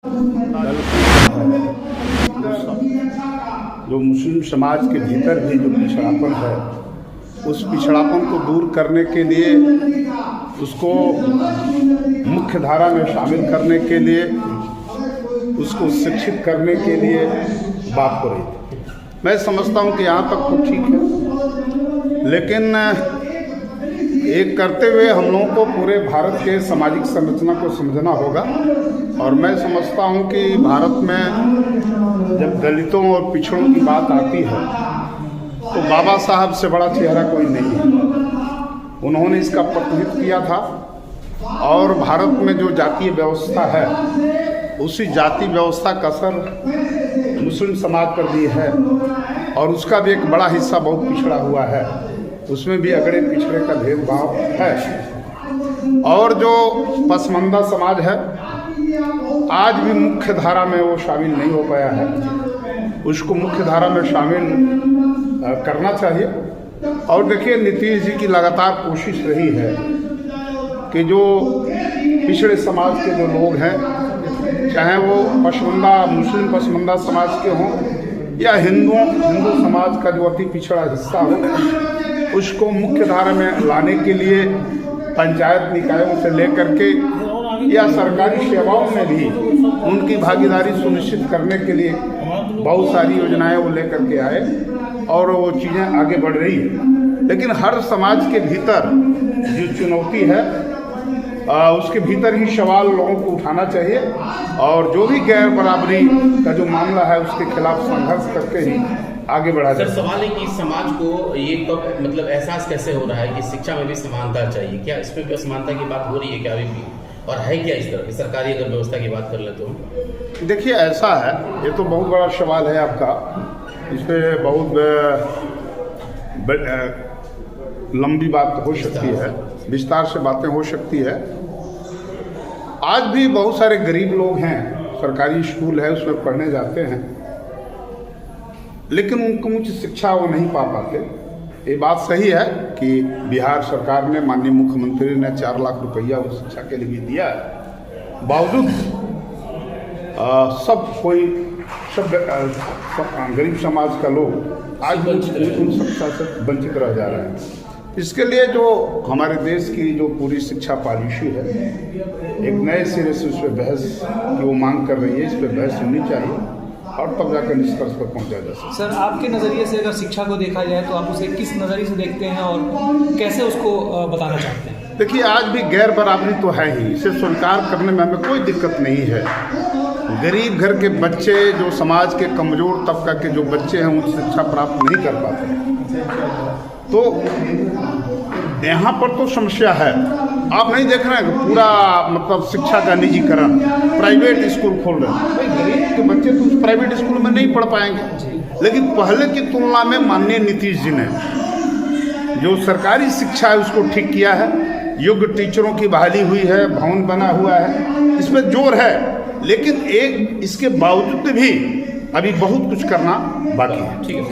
जो मुस्लिम समाज के भीतर भी जो पिछड़ापन है, उस पिछड़ापन को दूर करने के लिए, उसको मुख्य धारा में शामिल करने के लिए, उसको शिक्षित करने के लिए बात हो रही थी। मैं समझता हूँ कि यहाँ तक तो ठीक है, लेकिन एक करते हुए हम लोगों को पूरे भारत के सामाजिक संरचना को समझना होगा। और मैं समझता हूँ कि भारत में जब दलितों और पिछड़ों की बात आती है तो बाबा साहब से बड़ा चेहरा कोई नहीं है। उन्होंने इसका प्रतिनिधित्व किया था और भारत में जो जातीय व्यवस्था है, उसी जाति व्यवस्था का असर मुस्लिम समाज पर भी है और उसका भी एक बड़ा हिस्सा बहुत पिछड़ा हुआ है। उसमें भी अगड़े पिछड़े का भेदभाव है। और जो पसमानदा समाज है, आज भी मुख्य धारा में वो शामिल नहीं हो पाया है। उसको मुख्य धारा में शामिल करना चाहिए। और देखिए, नीतीश जी की लगातार कोशिश रही है कि जो पिछड़े समाज के जो लोग हैं, चाहे वो पसमानदा मुस्लिम पसमानदा समाज के हों या हिंदू समाज का जो अति पिछड़ा हिस्सा हो, उसको मुख्य धारा में लाने के लिए पंचायत निकायों से लेकर के या सरकारी सेवाओं में भी उनकी भागीदारी सुनिश्चित करने के लिए बहुत सारी योजनाएं वो लेकर के आए और वो चीज़ें आगे बढ़ रही है। लेकिन हर समाज के भीतर जो चुनौती है, उसके भीतर ही सवाल लोगों को उठाना चाहिए और जो भी गैर बराबरी का जो मामला है, उसके खिलाफ संघर्ष करके ही आगे बढ़ा जाए। सर, सवाल है कि समाज को ये कब मतलब एहसास कैसे हो रहा है कि शिक्षा में भी समानता चाहिए? क्या इसमें भी असमानता की बात हो रही है क्या अभी भी, और है क्या इस तरह की सरकारी अगर व्यवस्था की बात कर ले तो? देखिए, ऐसा है, ये तो बहुत बड़ा सवाल है आपका। इस पर बहुत लंबी बात हो सकती है, विस्तार से बातें हो सकती है। आज भी बहुत सारे गरीब लोग हैं, सरकारी स्कूल है, उसमें पढ़ने जाते हैं, लेकिन उनको उच्च शिक्षा वो नहीं पा पाते। ये बात सही है कि बिहार सरकार ने, माननीय मुख्यमंत्री ने 4 लाख रुपया उस शिक्षा के लिए भी दिया है। बावजूद सब गरीब समाज का लोग आज उन शिक्षा से वंचित रह जा रहे हैं। इसके लिए जो हमारे देश की जो पूरी शिक्षा पॉलिसी है, एक नए सिरे से उस पर बहस की वो मांग कर रही है। इस पर बहस होनी चाहिए और तब जाकर निष्कर्ष पर पहुंचा जा सकता है। सर, आपके नज़रिए से अगर शिक्षा को देखा जाए तो आप उसे किस नज़रिए से देखते हैं और कैसे उसको बताना चाहते हैं? देखिए, आज भी गैर बराबरी तो है ही, इसे स्वीकार करने में हमें कोई दिक्कत नहीं है। गरीब घर के बच्चे, जो समाज के कमज़ोर तबका के जो बच्चे हैं, उच्च शिक्षा प्राप्त नहीं कर पाते, तो यहाँ पर तो समस्या है। आप नहीं देख रहे हैं कि पूरा मतलब शिक्षा का निजीकरण, प्राइवेट स्कूल खोल रहे हैं। भाई, गरीब के बच्चे तो उस प्राइवेट स्कूल में नहीं पढ़ पाएंगे। लेकिन पहले की तुलना में माननीय नीतीश जी ने जो सरकारी शिक्षा है उसको ठीक किया है। योग्य टीचरों की बहाली हुई है, भवन बना हुआ है, इसमें जोर है। लेकिन इसके बावजूद भी अभी बहुत कुछ करना बाकी है। ठीक है।